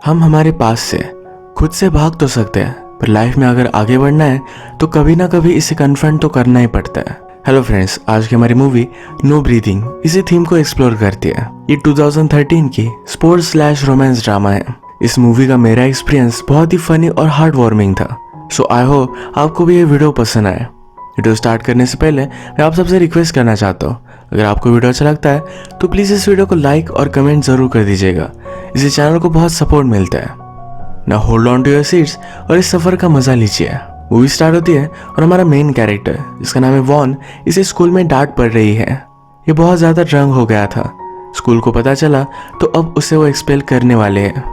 हम हमारे पास से खुद से भाग तो सकते हैं, पर लाइफ में अगर आगे बढ़ना है तो कभी ना कभी इसे कन्फ्रंट तो करना ही पड़ता है। हेलो फ्रेंड्स, आज की हमारी मूवी नो ब्रीथिंग इसी थीम को एक्सप्लोर करती है। ये 2013 की स्पोर्ट्स स्लैश रोमांस ड्रामा है। इस मूवी का मेरा एक्सपीरियंस बहुत ही फनी और हार्ट वार्मिंग था। सो आई होप आपको भी ये वीडियो पसंद आए। वीडियो स्टार्ट करने से पहले मैं आप सबसे रिक्वेस्ट करना चाहता हूँ, अगर आपको वीडियो अच्छा लगता है तो प्लीज़ इस वीडियो को लाइक और कमेंट ज़रूर कर दीजिएगा। इससे चैनल को बहुत सपोर्ट मिलता है। ना hold on to your seats और इस सफ़र का मज़ा लीजिए। मूवी स्टार्ट होती है और हमारा मेन कैरेक्टर जिसका नाम है वॉन, इसे स्कूल में डांट पड़ रही है। ये बहुत ज़्यादा ड्रंक हो गया था। स्कूल को पता चला तो अब उसे वो एक्सपेल करने वाले हैं।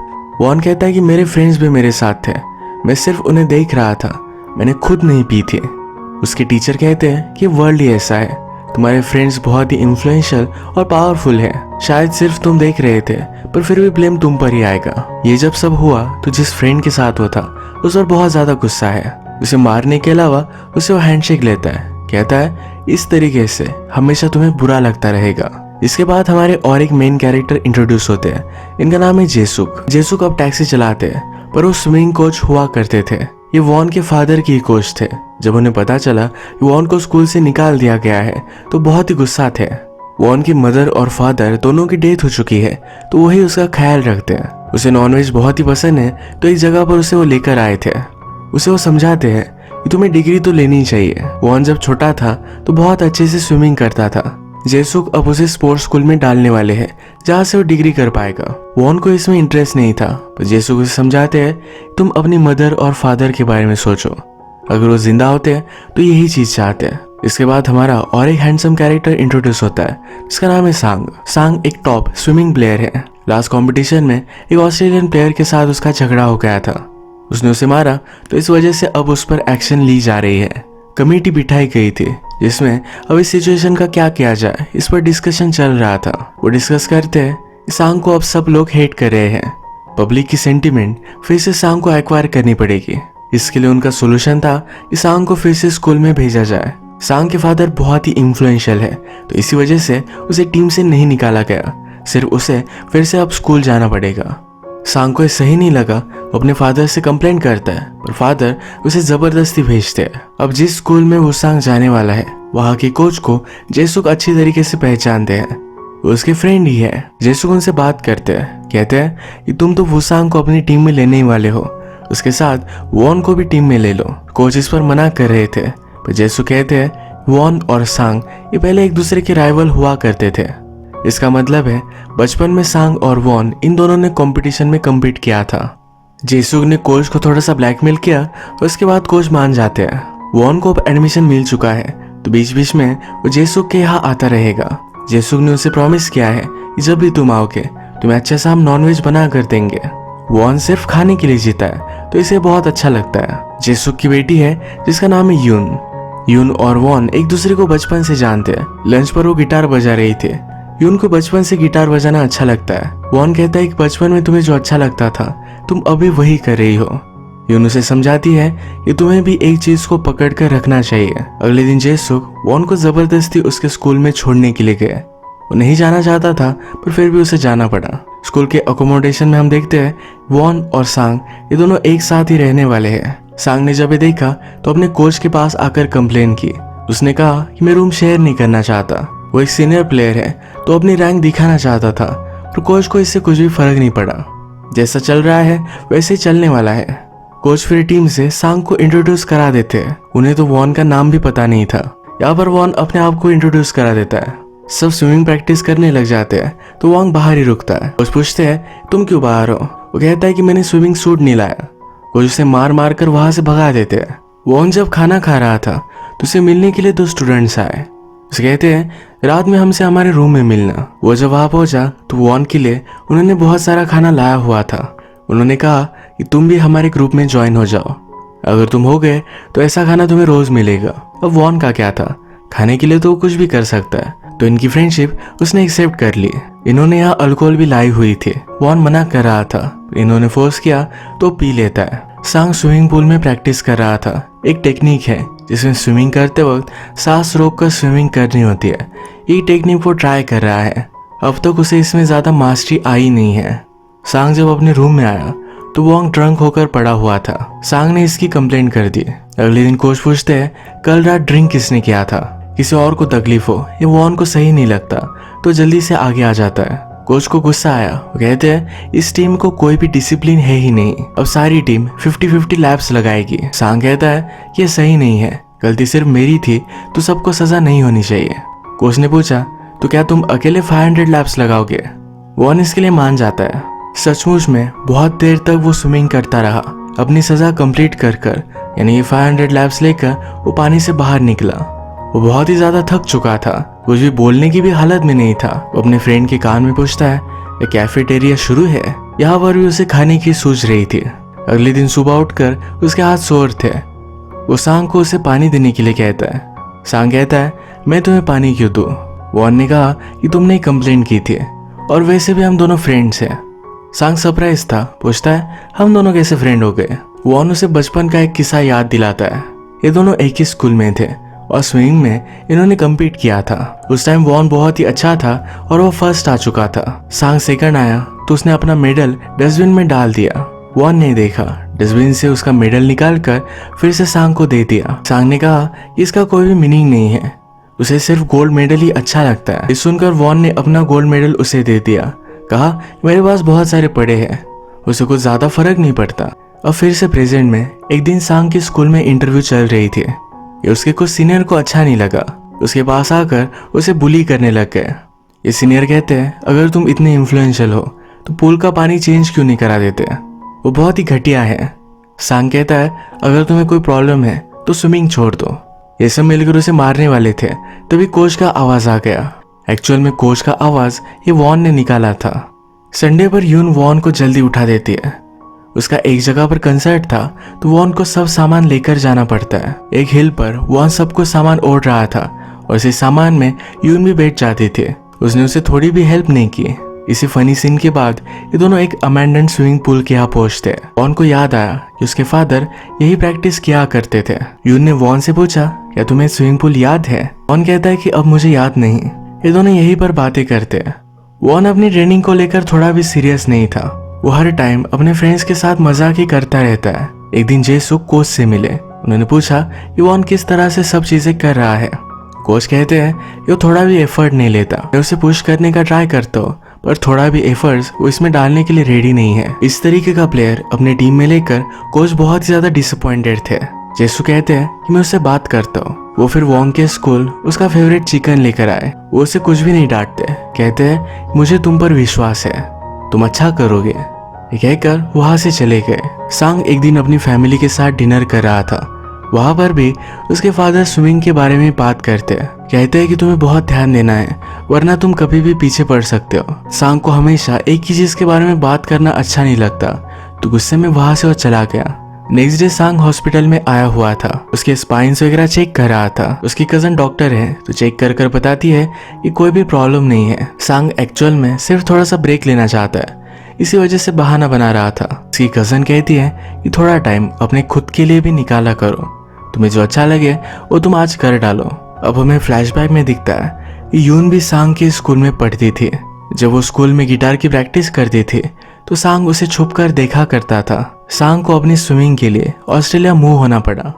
वॉन कहता है कि मेरे फ्रेंड्स भी मेरे साथ थे, मैं सिर्फ उन्हें देख रहा था, मैंने खुद नहीं पी थी। उसके टीचर कहते हैं कि वर्ल्ड ही ऐसा है, तुम्हारे फ्रेंड्स बहुत ही इन्फ्लुएंशियल और पावरफुल हैं, शायद सिर्फ तुम देख रहे थे पर फिर भी ब्लेम तुम पर ही आएगा। ये जब सब हुआ तो जिस फ्रेंड के साथ वो था उस पर बहुत ज़्यादा गुस्सा है। उसे मारने के अलावा उसे वो हैंडशेक लेता है, कहता है इस तरीके से हमेशा तुम्हें बुरा लगता रहेगा। इसके बाद हमारे और एक मेन कैरेक्टर इंट्रोड्यूस होते हैं। इनका नाम है जेसुक। जेसुक अब टैक्सी चलाते हैं, पर वो स्विमिंग कोच हुआ करते थे। ये वॉन के फादर की कोच थे। जब उन्हें पता चला कि वॉन को स्कूल से निकाल दिया गया है तो बहुत ही गुस्सा थे। वॉन की मदर और फादर दोनों की डेथ हो चुकी है, तो वही उसका ख्याल रखते हैं। उसे नॉनवेज बहुत ही पसंद है, तो एक जगह पर उसे वो लेकर आए थे। उसे वो समझाते हैं कि तुम्हें डिग्री तो लेनी चाहिए। वॉन जब छोटा था तो बहुत अच्छे से स्विमिंग करता था। जेसुक अब उसे स्पोर्ट्स स्कूल में डालने वाले हैं जहाँ से वो डिग्री कर पाएगा। वॉन को इसमें इंटरेस्ट नहीं था, पर जेसुक उसे समझाते हैं तुम अपनी मदर और फादर के बारे में सोचो, अगर वो जिंदा होते हैं तो यही चीज चाहते हैं। इसके बाद हमारा और एक हैंडसम कैरेक्टर इंट्रोड्यूस होता है जिसका नाम है सांग। सांग एक टॉप स्विमिंग प्लेयर है। लास्ट कंपटीशन में एक ऑस्ट्रेलियन प्लेयर के साथ उसका झगड़ा हो गया था, उसने उसे मारा, तो इस वजह से अब उस पर एक्शन ली जा रही है। कमेटी बिठाई गई थी जिसमें अब इस सिचुएशन का क्या किया जाए इस पर डिस्कशन चल रहा था। वो डिस्कस करते हैं सांग को अब सब लोग हेट कर रहे हैं, पब्लिक की सेंटिमेंट फिर से सांग को एक्वायर करनी पड़ेगी। इसके लिए उनका सोल्यूशन था कि सांग को फिर से स्कूल में भेजा जाए। सांग के फादर बहुत ही इन्फ्लुएंशियल है, तो इसी वजह से उसे टीम से नहीं निकाला गया, सिर्फ उसे फिर से अब स्कूल जाना पड़ेगा। सांग को ये सही नहीं लगा, वो अपने फादर से कंप्लेंट करता है, पर फादर उसे जबरदस्ती भेजते हैं। अब जिस स्कूल में वो सांग जाने वाला है वहाँ के कोच को जेसुक अच्छी तरीके से पहचानते हैं, वो उसके फ्रेंड ही है। जेसुक उनसे बात करते हैं, कहते हैं कि तुम तो वुसांग को अपनी टीम में लेने ही वाले हो, उसके साथ वॉन को भी टीम में ले लो। कोच इस पर मना कर रहे थे, पर जेसुक कहते हैं वॉन और सांग ये पहले एक दूसरे के राइवल हुआ करते थे। इसका मतलब है बचपन में सांग और वॉन इन दोनों ने कंपटीशन में कम्पीट किया था। जेसुक ने कोच को थोड़ा सा ब्लैकमेल किया और उसके बाद कोच मान जाते हैं। वॉन को अब एडमिशन मिल चुका है, तो बीच बीच में वो जेसुक के यहाँ आता रहेगा। जेसुक ने उसे प्रॉमिस किया है कि जब भी तुम आओगे तुम्हें अच्छा सा हम नॉनवेज बना कर देंगे। वॉन सिर्फ खाने के लिए जीता है, तो इसे बहुत अच्छा लगता है। जेसुक की बेटी है जिसका नाम है यून। यून और वॉन एक दूसरे को बचपन से जानते हैं। लंच पर वो गिटार बजा रही थी। यून को बचपन से गिटार बजाना अच्छा लगता है। वॉन कहता है कि बचपन में तुम्हें जो अच्छा लगता था तुम अभी वही कर रही हो। यून उसे समझाती है कि तुम्हें भी एक चीज को पकड़ कर रखना चाहिए। अगले दिन जेसुक वॉन को जबरदस्ती उसके स्कूल में छोड़ने के लिए गए। वो नहीं जाना चाहता था, पर फिर भी उसे जाना पड़ा। स्कूल के अकोमोडेशन में हम देखते हैं वॉन और सांग ये दोनों एक साथ ही रहने वाले हैं। सांग ने जब ये देखा तो अपने कोच के पास आकर कंप्लेन की। उसने कहा कि मैं रूम शेयर नहीं करना चाहता। वो एक सीनियर प्लेयर है तो अपनी रैंक दिखाना चाहता था, पर कोच को इससे कुछ भी फर्क नहीं पड़ा। जैसा चल रहा है वैसे ही चलने वाला है। कोच फिर टीम से सांग को इंट्रोड्यूस करा देते हैं। उन्हें तो वॉन का नाम भी पता नहीं था। यहाँ पर वॉन अपने आप को इंट्रोड्यूस करा देता है। सब स्विमिंग प्रैक्टिस करने लग जाते हैं, तो वॉन्ग बाहर ही रुकता है। कोच पूछते हैं तुम क्यों बाहर हो? वो कहता है कि मैंने स्विमिंग सूट नहीं लाया। कोच उसे मार मार कर वहां से भगा देते हैं। वॉन्ग जब खाना खा रहा था तो उसे मिलने के लिए 2 स्टूडेंट्स आए। उसे कहते हैं रात में हमसे हमारे रूम में मिलना। वो जब वहां पहुंचा तो वॉन्ग के लिए उन्होंने बहुत सारा खाना लाया हुआ था। उन्होंने कहा कि तुम भी हमारे ग्रुप में ज्वाइन हो जाओ, अगर तुम हो गए तो ऐसा खाना तुम्हें रोज मिलेगा। अब वॉन का क्या था, खाने के लिए तो कुछ भी कर सकता है, तो इनकी फ्रेंडशिप उसने एक्सेप्ट कर ली। इन्होंने यहाँ अल्कोहल भी लाई हुई थी। वॉन मना कर रहा था, इन्होंने फोर्स किया तो पी लेता है। सांग स्विमिंग पूल में प्रैक्टिस कर रहा था। एक टेक्निक है जिसमें स्विमिंग करते वक्त सांस रोक कर स्विमिंग करनी होती है। ये टेक्निक वो ट्राई कर रहा है। अब तक उसे इसमें ज्यादा मास्टरी आई नहीं है। सांग जब अपने रूम में आया तो वॉन्ग ड्रंक होकर पड़ा हुआ था। सांग ने इसकी कंप्लेंट कर दी। अगले दिन कोच पूछते हैं कल रात ड्रिंक किसने किया था, किसी और को तकलीफ हो ये वॉन को सही नहीं लगता तो जल्दी से आगे आ जाता है। कोच को गुस्सा आया, वो कहते हैं इस टीम को कोई भी डिसिप्लिन है ही नहीं, अब सारी टीम 50-50 लैप्स लगाएगी। सांग कहता है कि ये सही नहीं है, गलती सिर्फ मेरी थी तो सबको सजा नहीं होनी चाहिए। कोच ने पूछा तो क्या तुम अकेले 500 लैप्स लगाओगे? वॉन इसके लिए मान जाता है। सचमुच में बहुत देर तक वो स्विमिंग करता रहा, अपनी सजा कंप्लीट कर यानी 500 लैप्स लेकर वो पानी से बाहर निकला। वो बहुत ही ज्यादा थक चुका था, कुछ भी बोलने की भी हालत में नहीं था। वो अपने फ्रेंड के कान में पूछता है ये कैफेटेरिया शुरू है? यहाँ पर भी उसे खाने की सूझ रही थी। अगले दिन सुबह उठकर उसके हाथ सोर थे। वो सांग को उसे पानी देने के लिए कहता है। सांग कहता है मैं तुम्हें पानी क्यों दूं? वॉन ने कहा कि तुमने कंप्लेंट की थी और वैसे भी हम दोनों फ्रेंड्स हैं। सांग सरप्राइज था, पूछता है हम दोनों कैसे फ्रेंड हो गए? वॉन उसे बचपन का एक किस्सा याद दिलाता है। ये दोनों एक ही स्कूल में थे और स्विमिंग में इन्होंने कम्पीट किया था। उस टाइम वॉन बहुत ही अच्छा था और वो फर्स्ट आ चुका था। सांग सेकंड आया तो उसने अपना मेडल डस्टबिन में डाल दिया। वॉन ने देखा, डस्टबिन से उसका मेडल निकाल कर फिर से सांग को दे दिया। सांग ने कहा इसका कोई भी मीनिंग नहीं है, उसे सिर्फ गोल्ड मेडल ही अच्छा लगता है। इस सुनकर वॉन ने अपना गोल्ड मेडल उसे दे दिया, कहा मेरे पास बहुत सारे पड़े हैं, उसे कुछ ज्यादा फर्क नहीं पड़ता। अब फिर से प्रेजेंट में एक दिन सांग के स्कूल में इंटरव्यू चल रही थी। ये उसके कुछ सीनियर को अच्छा नहीं लगा, उसके पास आकर उसे बुली करने लग गए। ये सीनियर कहते हैं अगर तुम इतने इन्फ्लुएंशियल हो तो पूल का पानी चेंज क्यों नहीं करा देते? वो बहुत ही घटिया है। सांग कहता है अगर तुम्हें कोई प्रॉब्लम है तो स्विमिंग छोड़ दो। ये सब मिलकर उसे मारने वाले थे, तभी कोच का आवाज आ गया। एक्चुअल में कोच का आवाज ये वॉन ने निकाला था। संडे पर यून वॉन को जल्दी उठा देती है। उसका एक जगह पर कंसर्ट था तो वॉन को सब सामान लेकर जाना पड़ता है। एक हिल पर वॉन सबको सामान ओढ़ रहा था और इसी सामान में यून भी बैठ जाते थे। उसने उसे थोड़ी भी हेल्प नहीं की। इसी फनी सीन के बाद ये दोनों एक अमेंडेंट स्विमिंग पूल के यहाँ पहुंचते। वॉन को याद आया कि उसके फादर यही प्रैक्टिस किया करते थे। यून ने वॉन से पूछा क्या तुम्हें स्विमिंग पूल याद है? वॉन कहता है कि अब मुझे याद नहीं। ये दोनों यहीं पर बातें करते। वॉन अपनी ट्रेनिंग को लेकर थोड़ा भी सीरियस नहीं था। वो हर टाइम अपने फ्रेंड्स के साथ मजाक ही करता रहता है। एक दिन जेसुक कोच से मिले। उन्होंने पूछा कि वॉन किस तरह से सब चीजें कर रहा है। कोच कहते हैं वो थोड़ा भी एफर्ट नहीं लेता। मैं उसे पुश करने का ट्राई करता हूँ पर थोड़ा भी एफर्ट्स वो इसमें डालने के लिए रेडी नहीं है। इस तरीके का प्लेयर अपने टीम में लेकर कोच बहुत ही ज्यादा डिसअपॉइंटेड थे। जेसु कहते हैं कि मैं उससे बात करता हूँ। वो फिर वॉन्ग के स्कूल उसका फेवरेट चिकन लेकर आए। वो उसे कुछ भी नहीं डांटते, कहते हैं मुझे तुम पर विश्वास है, तुम अच्छा करोगे। ये कहकर वहां से चले गए। सांग एक दिन अपनी फैमिली के साथ डिनर कर रहा था। वहां पर भी उसके फादर स्विमिंग के बारे में बात करते हैं। कहते हैं कि तुम्हें बहुत ध्यान देना है वरना तुम कभी भी पीछे पड़ सकते हो। सांग को हमेशा एक ही चीज के बारे में बात करना अच्छा नहीं लगता तो गुस्से में वहां से वो चला गया। नेक्स्ट डे सांग हॉस्पिटल में आया हुआ था। उसके स्पाइन्स वगैरह चेक कर रहा था। उसकी कजन डॉक्टर है तो चेक कर बताती है कि कोई भी प्रॉब्लम नहीं है। सांग एक्चुअल में सिर्फ थोड़ा सा ब्रेक लेना चाहता है, इसी वजह से बहाना बना रहा था। उसकी कजन कहती है कि थोड़ा टाइम अपने खुद के लिए भी निकाला करो, तुम्हें जो अच्छा लगे वो तुम आज कर डालो। अब हमें फ्लैशबैक में दिखता है कि यून भी सांग के स्कूल में पढ़ती थी। जब वो स्कूल में गिटार की प्रैक्टिस करती थी तो सांग उसे छुपकर देखा करता था। सांग को अपनी स्विमिंग के लिए ऑस्ट्रेलिया मूव होना पड़ा।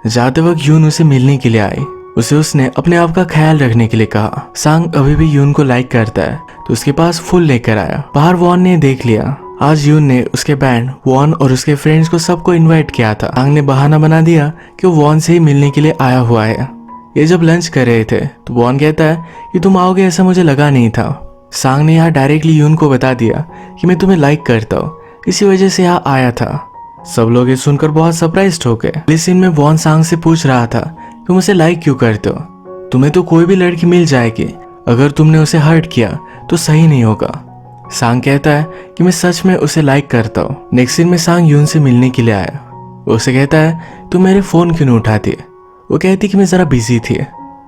जाते वक्त यून उसे मिलने के लिए आई। उसने अपने आप का ख्याल रखने के लिए कहा। सांग अभी भी यून को लाइक करता है तो उसके पास फूल लेकर आया। बाहर वॉन ने देख लिया। आज यून ने उसके बैंड वॉन और उसके फ्रेंड्स को सबको इनवाइट किया था। सांग ने बहाना बना दिया कि वो वॉन से ही मिलने के लिए आया हुआ है। ये जब लंच कर रहे थे तो वॉन कहता है कि तुम आओगे ऐसा मुझे लगा नहीं था। सांग ने यहाँ डायरेक्टली यून को बता दिया कि मैं तुम्हें लाइक करता हूँ, इसी वजह से यहाँ आया था। सब लोग ये सुनकर बहुत सरप्राइज्ड हो गए। इस सीन में वॉन सांग से पूछ रहा था तुम उसे लाइक क्यों करते हो? तुम्हें तो कोई भी लड़की मिल जाएगी, अगर तुमने उसे हर्ट किया तो सही नहीं होगा। सांग कहता है कि मैं सच में उसे लाइक करता हूँ। नेक्स्ट सीन में सांग यून से मिलने के लिए आया। वो उसे कहता है तुम मेरे फोन क्यों नहीं उठाती? वो कहती कि मैं जरा बिजी थी।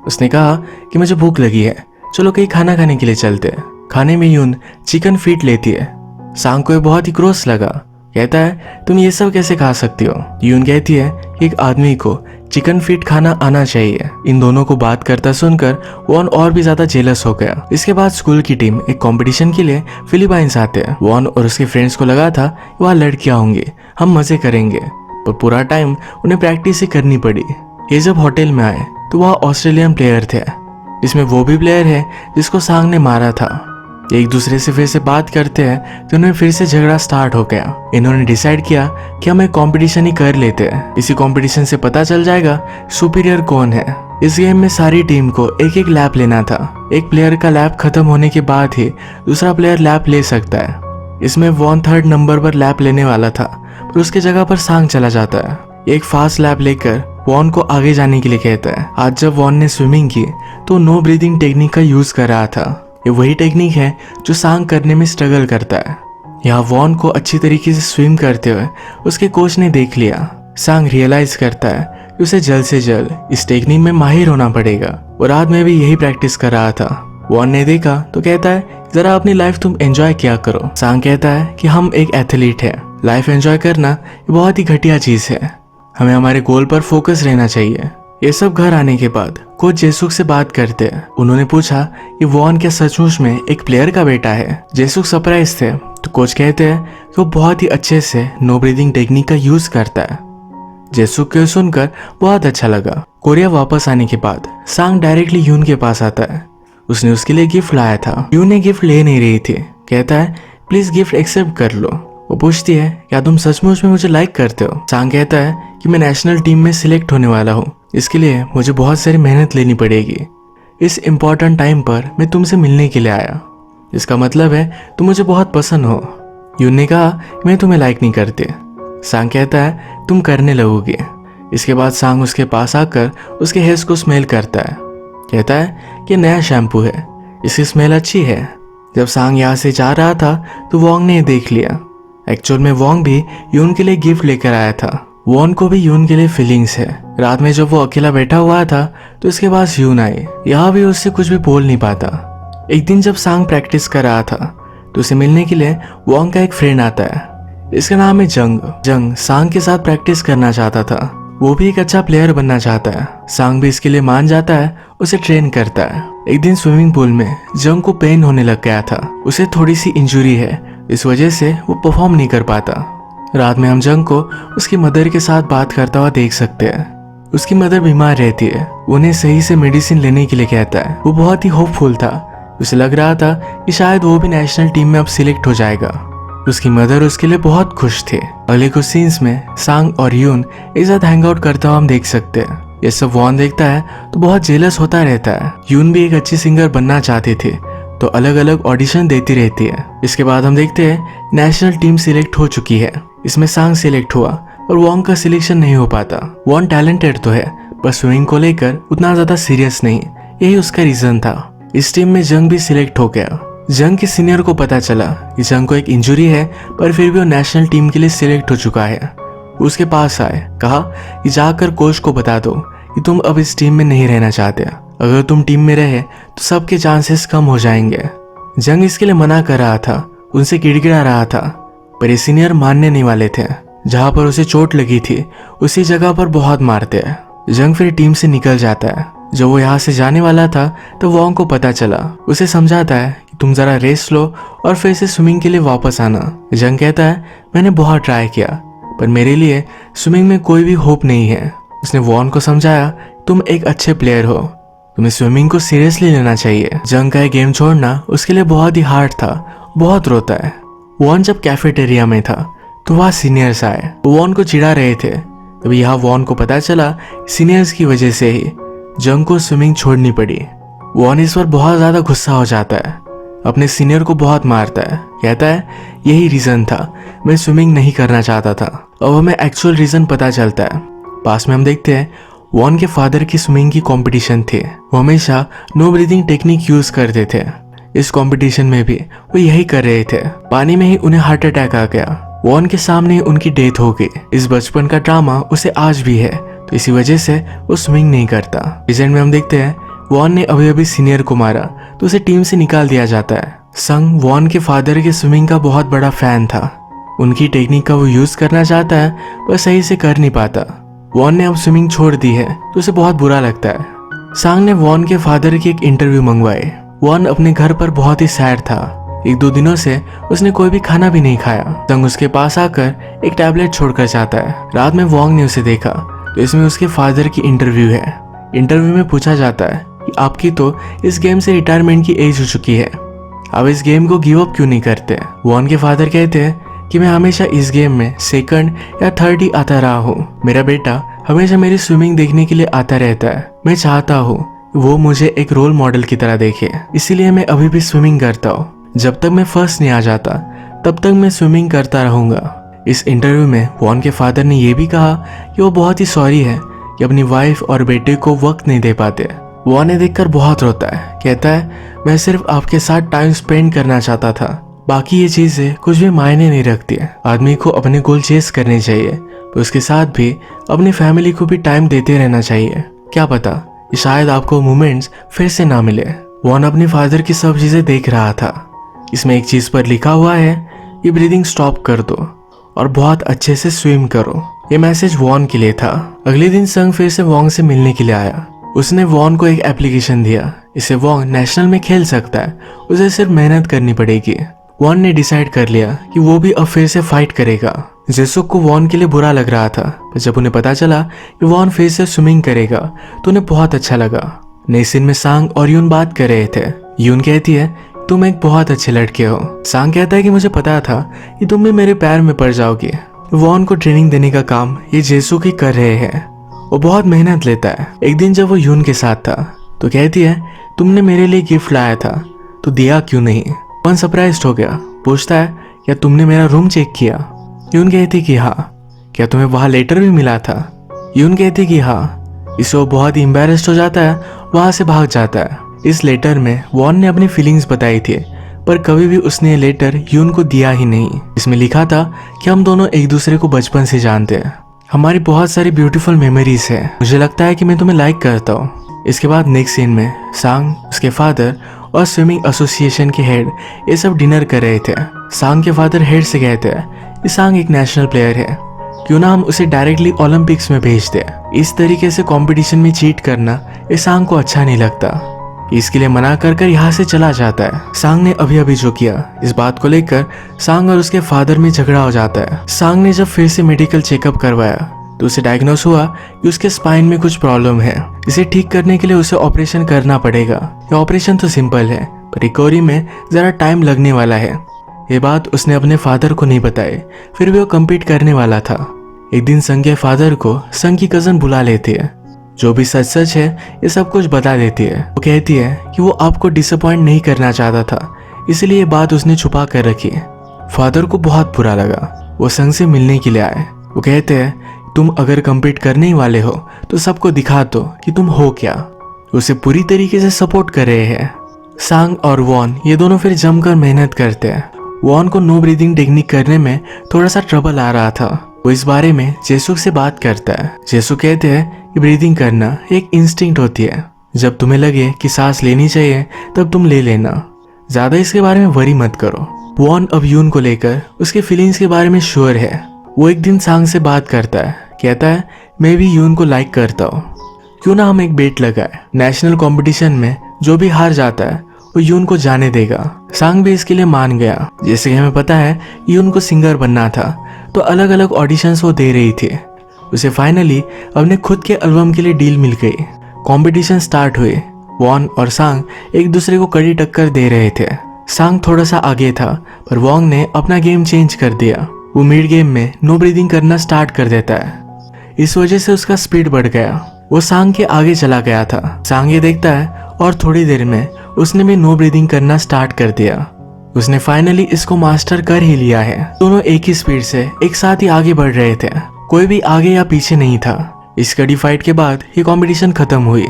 उसने कहा कि मुझे भूख लगी है, चलो कहीं खाना खाने के लिए चलते हैं। खाने में यून चिकन फीट लेती है। सांग को ये बहुत ही ग्रोस लगा। कहता है तुम ये सब कैसे खा सकती हो। यून कहती है कि एक आदमी को चिकन फीट खाना आना चाहिए। इन दोनों को बात करता सुनकर वॉन और भी ज्यादा जेलस हो गया। इसके बाद स्कूल की टीम एक कंपटीशन के लिए फिलीपाइंस आते हैं। वॉन और उसके फ्रेंड्स को लगा था वहाँ लड़कियां होंगी, हम मजे करेंगे, पर पूरा टाइम उन्हें प्रैक्टिस ही करनी पड़ी। ये जब होटल में आए तो वहाँ ऑस्ट्रेलियन प्लेयर थे, इसमें वो भी प्लेयर है जिसको सांग ने मारा था। एक दूसरे से फिर से बात करते हैं तो उन्हें फिर से झगड़ा स्टार्ट हो गया। इन्होंने डिसाइड किया कि हम एक कंपटीशन ही कर लेते हैं, इसी कंपटीशन से पता चल जाएगा सुपीरियर कौन है। इस गेम में सारी टीम को एक एक लैप लेना था। एक प्लेयर का लैप खत्म होने के बाद ही दूसरा प्लेयर लैप ले सकता है। इसमें वॉन 3rd नंबर पर लैप लेने वाला था, पर उसके जगह पर सांग चला जाता है। एक फास्ट लैप लेकर वॉन को आगे जाने के लिए कहता है। आज जब वॉन ने स्विमिंग की तो नो ब्रीदिंग टेक्निक का यूज कर रहा था। ये वही टेक्निक है जो सांग करने में स्ट्रगल करता है। यहाँ वॉन को अच्छी तरीके से स्विम करते हुए उसके कोच ने देख लिया। सांग रियलाइज करता है कि उसे जल्द से जल्द इस टेक्निक में माहिर होना पड़ेगा। और रात में भी यही प्रैक्टिस कर रहा था। वॉन ने देखा तो कहता है जरा अपनी लाइफ तुम एंजॉय किया करो। सांग कहता है कि हम एक एथलीट है, लाइफ एंजॉय करना बहुत ही घटिया चीज है, हमें हमारे गोल पर फोकस रहना चाहिए। ये सब घर आने के बाद कोच जेसुक से बात करते हैं। उन्होंने पूछा कि वॉन क्या सचमुच में एक प्लेयर का बेटा है। जेसुक सरप्राइज थे तो कोच कहते हैं कि वो बहुत ही अच्छे से नो ब्रीदिंग टेक्निक का यूज करता है। जेसुक को सुनकर बहुत अच्छा लगा। कोरिया वापस आने के बाद सांग डायरेक्टली यून के पास आता है। उसने उसके लिए गिफ्ट लाया था। यून ने गिफ्ट ले नहीं रही थी। कहता है प्लीज गिफ्ट एक्सेप्ट कर लो। वो पूछती है क्या तुम सचमुच में मुझे लाइक करते हो। सांग कहता है कि मैं नेशनल टीम में सिलेक्ट होने वाला हूँ, इसके लिए मुझे बहुत सारी मेहनत लेनी पड़ेगी। इस इम्पोर्टेंट टाइम पर मैं तुमसे मिलने के लिए आया, इसका मतलब है तुम मुझे बहुत पसंद हो। यून ने कहा मैं तुम्हें लाइक नहीं करती। सांग कहता है तुम करने लगोगे। इसके बाद सांग उसके पास आकर उसके हेयर्स को स्मेल करता है। कहता है कि नया शैम्पू है, इसकी स्मेल अच्छी है। जब सांग यहाँ से जा रहा था तो वॉन्ग ने देख लिया। एक्चुअल में वॉन्ग भी यून के लिए गिफ्ट लेकर आया था। वॉन को भी यून के लिए फीलिंग्स है। रात में जब वो अकेला बैठा हुआ था तो इसके पास यून आई। यहाँ भी उससे कुछ भी बोल नहीं पाता। एक दिन जब सांग प्रैक्टिस कर रहा था तो उसे मिलने के लिए वॉन्ग का एक फ्रेंड आता है। इसका नाम है जंग। जंग सांग के साथ प्रैक्टिस करना चाहता था, वो भी एक अच्छा प्लेयर बनना चाहता है। सांग भी इसके लिए मान जाता है, उसे ट्रेन करता है। एक दिन स्विमिंग पूल में जंग को पेन होने लग गया था। उसे थोड़ी सी इंजुरी है, इस वजह से वो परफॉर्म नहीं कर पाता। रात में हम जंग को उसकी मदर के साथ बात करता हुआ देख सकते हैं। उसकी मदर बीमार रहती है, उन्हें सही से मेडिसिन लेने के लिए कहता है। वो बहुत ही होपफुल था, उसे लग रहा था कि शायद वो भी नेशनल टीम में अब सिलेक्ट हो जाएगा। उसकी मदर उसके लिए बहुत खुश थे। अगले कुछ सीन्स में सांग और यून एक साथ हैंग आउट करता हुआ हम देख सकते हैं। ये सब वॉन देखता है तो बहुत जेलस होता रहता है। यून भी एक अच्छी सिंगर बनना चाहती थी तो अलग अलग ऑडिशन देती रहती है। इसके बाद हम देखते हैं नेशनल टीम सिलेक्ट हो चुकी है। इसमें सांग सिलेक्ट हुआ और वॉन्ग का सिलेक्शन नहीं हो पाता। वॉन टैलेंटेड तो है पर स्विमिंग को लेकर उतना ज्यादा सीरियस नहीं, यही उसका रीजन था। इस टीम में जंग भी सिलेक्ट हो गया। जंग के सीनियर को पता चला कि जंग को एक इंजुरी है पर फिर भी वो नेशनल टीम के लिए सिलेक्ट हो चुका है। उसके पास आए, कहा कि जाकर कोच को बता दो कि तुम अब इस टीम में नहीं रहना चाहते, अगर तुम टीम में रहे तो सबके चांसेस कम हो जाएंगे। जंग इसके लिए मना कर रहा था, उनसे गिड़गिड़ा रहा था, पर ये सीनियर मानने नहीं वाले थे। जहां पर उसे चोट लगी थी उसी जगह पर बहुत मारते हैं। जंग फिर टीम से निकल जाता है। जब वो यहाँ से जाने वाला था तो वॉन्ग को पता चला। उसे समझाता है कि तुम जरा रेस्ट लो और फिर से स्विमिंग के लिए वापस आना। जंग कहता है मैंने बहुत ट्राई किया पर मेरे लिए स्विमिंग में कोई भी होप नहीं है। उसने वॉन्ग को समझाया तुम एक अच्छे प्लेयर हो, तुम्हें स्विमिंग को सीरियसली लेना चाहिए। जंग का ये गेम छोड़ना उसके लिए बहुत ही हार्ड था, बहुत रोता है। वॉन जब कैफेटेरिया में था तो वहाँ सीनियर्स आए, वॉन को चिढ़ा रहे थे। तभी यहाँ वॉन को पता चला सीनियर्स की वजह से ही जंग को स्विमिंग छोड़नी पड़ी। वॉन इस पर बहुत ज्यादा गुस्सा हो जाता है, अपने सीनियर को बहुत मारता है। कहता है यही रीजन था, मैं स्विमिंग नहीं करना चाहता था। अब हमें एक्चुअल रीजन पता चलता है। पास में हम देखते हैं वॉन के फादर की स्विमिंग की कंपटीशन थी। वो हमेशा नो ब्रीदिंग टेक्निक यूज करते थे। इस कंपटीशन में भी वो यही कर रहे थे। पानी में ही उन्हें हार्ट अटैक आ गया। वॉन के सामने उनकी डेथ हो गई। इस बचपन का ड्रामा उसे आज भी है, तो इसी वजह से वो स्विमिंग नहीं करता। प्रेजेंट में हम देखते हैं वॉन ने अभी अभी सीनियर को मारा तो उसे टीम से निकाल दिया जाता है। संग वॉन के फादर के स्विमिंग का बहुत बड़ा फैन था। उनकी टेक्निक का वो यूज करना चाहता है पर सही से कर नहीं पाता। वॉन ने अब स्विमिंग छोड़ दी है तो उसे बहुत बुरा लगता है। सांग ने वॉन के फादर की एक इंटरव्यू मंगवाई। वॉन अपने घर पर बहुत ही सैड था। 1-2 दिनों से उसने कोई भी खाना भी नहीं खाया। संग उसके पास आकर एक टैबलेट छोड़कर जाता है। रात में वॉन्ग ने उसे देखा तो इसमें उसके फादर की इंटरव्यू है। इंटरव्यू में पूछा जाता है कि आपकी तो इस गेम से रिटायरमेंट की एज हो चुकी है, अब इस गेम को गिव अप क्यों नहीं करते। वॉन के फादर कहते हैं कि मैं हमेशा इस गेम में सेकंड या थर्ड ही आता रहा हूँ। मेरा बेटा हमेशा मेरी स्विमिंग देखने के लिए आता रहता है। मैं चाहता हूँ वो मुझे एक रोल मॉडल की तरह देखे, इसीलिए मैं अभी भी स्विमिंग करता हूँ। जब तक मैं फर्स्ट नहीं आ जाता तब तक मैं स्विमिंग करता रहूंगा। इस इंटरव्यू में वॉन के फादर ने यह भी कहा कि वो बहुत ही सॉरी है कि अपनी वाइफ और बेटे को वक्त नहीं दे पाते। वॉन ने देखकर बहुत रोता है। कहता है मैं सिर्फ आपके साथ टाइम स्पेंड करना चाहता था, बाकी ये चीजें कुछ भी मायने नहीं रखती है। आदमी को अपने गोल चेस करने चाहिए पर उसके साथ भी अपनी फैमिली को भी टाइम देते रहना चाहिए। क्या पता शायद आपको मोमेंट्स फिर से ना मिले। वॉन अपने फादर की सब चीजें देख रहा था। इसमें एक चीज पर लिखा हुआ है कि ब्रीदिंग स्टॉप कर दो और बहुत अच्छे से स्विम करो। ये मैसेज वॉन के लिए था। अगले दिन संग फिर से वॉन्ग से मिलने के लिए आया। उसने वॉन को एक एप्लीकेशन दिया, इसे वॉन्ग नेशनल में खेल सकता है, उसे सिर्फ मेहनत करनी पड़ेगी। वॉन ने डिसाइड कर लिया कि वो भी अब फिर से फाइट करेगा। जेसुक को वॉन के लिए बुरा लग रहा था, पर जब उन्हें पता चला कि वॉन फिर से स्विमिंग करेगा तो उन्हें बहुत अच्छा लगा। नई सीन में सांग और यून बात कर रहे थे। यून कहती है तुम एक बहुत अच्छे लड़के हो। सांग कहता है कि मुझे पता था कि तुम भी मेरे पैर में पड़ जाओगे। वॉन को ट्रेनिंग देने का काम ये जेसुक ही कर रहे हैं। वो बहुत मेहनत लेता है। एक दिन जब वो यून के साथ था तो कहती है तुमने मेरे लिए गिफ्ट लाया था तो दिया क्यों नहीं। वॉन सरप्राइज्ड हो गया, पूछता है क्या तुमने मेरा रूम चेक किया। यून कहती कि हाँ। क्या तुम्हें वहाँ लेटर भी मिला था। यून कहती कि हाँ। इससे वो बहुत ही एम्बैरेस्ड हो जाता है, वहां से भाग जाता है। इस लेटर में वॉन ने अपनी फीलिंग्स बताई थी पर कभी भी उसने ये लेटर यून को दिया ही नहीं। इसमें लिखा था कि हम दोनों एक दूसरे को बचपन से जानते हैं, हमारी बहुत सारी ब्यूटीफुल मेमोरीज है, मुझे लगता है कि मैं तुम्हें लाइक करता हूँ। इसके बाद नेक्स्ट सीन में सांग, उसके फादर और स्विमिंग एसोसिएशन के हेड ये सब डिनर कर रहे थे। सांग के फादर हेड से कहते हैं कि सांग एक नेशनल प्लेयर है, क्यों ना हम उसे डायरेक्टली ओलंपिक्स में भेज दें। इस तरीके से कंपटीशन में चीट करना ये सांग को अच्छा नहीं लगता। इसके लिए मना कर यहाँ से चला जाता है। सांग ने अभी अभी जो किया, इस बात को लेकर सांग और उसके फादर में झगड़ा हो जाता है। सांग ने जब फिर से मेडिकल चेकअप करवाया तो उसे डायग्नोस हुआ कि उसके स्पाइन में कुछ प्रॉब्लम है। इसे ठीक करने के लिए उसे ऑपरेशन करना पड़ेगा। ये ऑपरेशन तो सिंपल है पर रिकवरी में जरा टाइम लगने वाला है। ये बात उसने अपने फादर को नहीं बताई, फिर भी वो कम्पीट करने वाला था। एक दिन संग के फादर को संग की कजन बुला लेती है, जो भी सच सच है ये सब कुछ बता देती है। वो कहती है कि वो आपको डिसअपॉइंट नहीं करना चाहता था, इसलिए ये बात उसने छुपा कर रखी। फादर को बहुत बुरा लगा। वो संग से मिलने के लिए आए। वो कहते हैं तुम अगर कम्पीट करने ही वाले हो तो सबको दिखा दो कि तुम हो क्या। उसे पूरी तरीके से सपोर्ट कर रहे हैं। सांग और वॉन ये दोनों फिर जमकर मेहनत करते हैं। वॉन को नो ब्रीदिंग टेक्निक करने में थोड़ा सा ट्रबल आ रहा था। वो इस बारे में जेसुक से बात करता है। जेसुक कहते हैं कि ब्रीदिंग करना एक इंस्टिंक्ट होती है, जब तुम्हें लगे कि सांस लेनी चाहिए तब तुम ले लेना, ज्यादा इसके बारे में वरी मत करो। वॉन अब यून को लेकर उसके फीलिंग्स के बारे में श्योर है। वो एक दिन सांग से बात करता है, कहता है मैं भी यून को लाइक करता हूँ, क्यों ना हम एक बेट लगाए। नेशनल कंपटीशन में जो भी हार जाता है वो यून को जाने देगा। सांग भी इसके लिए मान गया। जैसे कि हमें पता है यून को सिंगर बनना था तो अलग अलग ऑडिशंस वो दे रही थी। उसे फाइनली अपने खुद के एल्बम के लिए डील मिल गई। कंपटीशन स्टार्ट हुए। वॉन और सांग एक दूसरे को कड़ी टक्कर दे रहे थे। सांग थोड़ा सा आगे था पर वॉन्ग ने अपना गेम चेंज कर दिया। वो मिड गेम में नो ब्रीदिंग करना स्टार्ट कर देता है। इस वजह से उसका स्पीड बढ़ गया। वो सांग के आगे चला गया था। सांग ये देखता है और थोड़ी देर में उसने भी नो ब्रीदिंग करना स्टार्ट कर दिया। उसने फाइनली इसको मास्टर कर ही लिया है। दोनों एक ही स्पीड से एक साथ ही आगे बढ़ रहे थे, कोई भी आगे या पीछे नहीं था। इस कड़ी फाइट के बाद ये कंपटीशन खत्म हुई।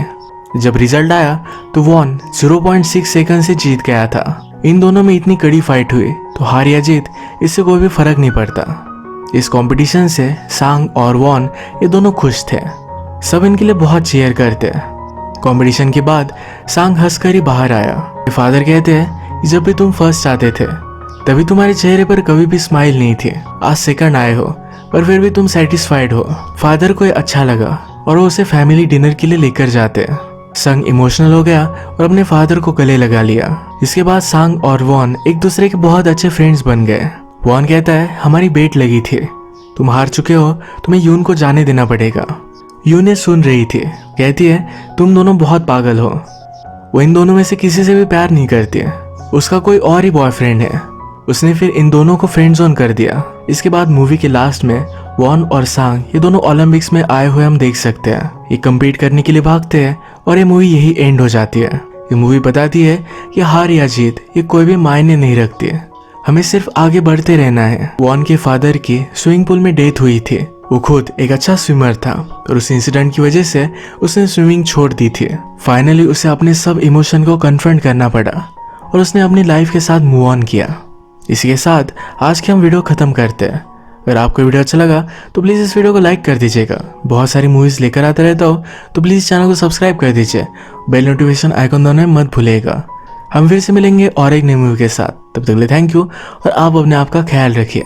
जब रिजल्ट आया तो वॉन 0.6 सेकंड से जीत गया था। इन दोनों में इतनी कड़ी फाइट हुई तो हार या जीत इससे कोई भी फर्क नहीं पड़ता। इस कंपटीशन से सांग और वॉन ये दोनों खुश थे। सब इनके लिए बहुत चीयर करते। कंपटीशन के बाद सांग हंसकर ही बाहर आया। फादर कहते हैं कि जब भी तुम फर्स्ट आते थे तभी तुम्हारे चेहरे पर कभी भी स्माइल नहीं थी। आज सेकंड आए हो पर फिर भी तुम सेटिस्फाइड हो। फादर को ये अच्छा लगा और वो उसे फैमिली डिनर के लिए लेकर जाते। संग इमोशनल हो गया और अपने फादर को गले लगा लिया। इसके बाद सांग और वॉन एक दूसरे के बहुत अच्छे फ्रेंड्स बन गए। वॉन कहता है हमारी बेट लगी थी, तुम हार चुके हो, तुम्हें यून को जाने देना पड़ेगा। यून ने सुन रही थी, कहती है तुम दोनों बहुत पागल हो, वो इन दोनों में से किसी से भी प्यार नहीं करती, उसका कोई और ही बॉयफ्रेंड है। उसने फिर इन दोनों को फ्रेंड जोन कर दिया। इसके बाद मूवी के लास्ट में वॉन और सांग ये दोनों ओलंपिक्स में आए हुए हम देख सकते हैं। ये कम्पीट करने के लिए भागते हैं और ये मूवी यही एंड हो जाती है। ये मूवी बताती है कि हार या जीत ये कोई भी मायने नहीं रखती, हमें सिर्फ आगे बढ़ते रहना है। वॉन के फादर की स्विमिंग पूल में डेथ हुई थी। वो खुद एक अच्छा स्विमर था और उस इंसिडेंट की वजह से उसने स्विमिंग छोड़ दी थी। फाइनली उसे अपने सब इमोशन को कन्फ्रंट करना पड़ा और उसने अपनी लाइफ के साथ मूव ऑन किया। इसी के साथ आज की हम वीडियो खत्म करते हैं। अगर आपको वीडियो अच्छा लगा तो प्लीज़ इस वीडियो को लाइक कर दीजिएगा। बहुत सारी मूवीज़ लेकर आता रहता हो तो प्लीज़ चैनल को सब्सक्राइब कर दीजिए। बेल नोटिफिकेशन आइकन दबाना मत भूलिएगा। हम फिर से मिलेंगे और एक नई मूवी के साथ। तब तक के लिए थैंक यू और आप अपने आप का ख्याल रखिए।